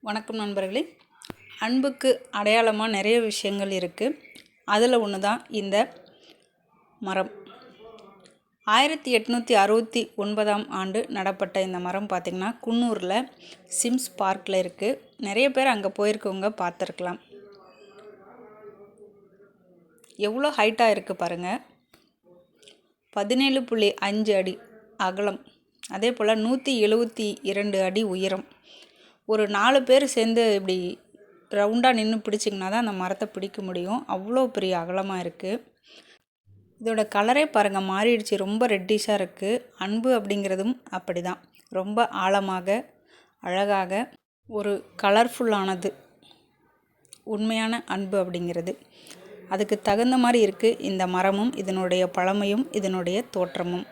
வணக்கம் நண்பர்களே. அன்புக்கு அடையாளமாக நிறைய விஷயங்கள் இருக்குது. அதில் ஒன்று தான் இந்த மரம். 1869ஆம் ஆண்டு நடப்பட்ட இந்த மரம் பார்த்திங்கன்னா குன்னூரில் சிம்ஸ் பார்க்கில் இருக்குது. நிறைய பேர் அங்கே போயிருக்கவங்க பார்த்துருக்கலாம். எவ்வளோ ஹைட்டாக இருக்குது பாருங்கள். 17.5 அடி அகலம், அதே போல் 172 அடி உயரம். ஒரு 4 பேர் சேர்ந்து இப்படி ரவுண்டாக நின்று பிடிச்சிங்கன்னா தான் அந்த மரத்தை பிடிக்க முடியும். அவ்வளோ பெரிய அகலமாக இருக்குது. இதோட கலரே பாருங்கள் மாறிடுச்சு, ரொம்ப ரெட்டிஷாக இருக்குது. அன்பு அப்படிங்கிறதும் அப்படி தான், ரொம்ப ஆழமாக அழகாக ஒரு கலர்ஃபுல்லானது உண்மையான அன்பு அப்படிங்கிறது. அதுக்கு தகுந்த மாதிரி இருக்குது இந்த மரமும், இதனுடைய பழமையும், இதனுடைய தோற்றமும்.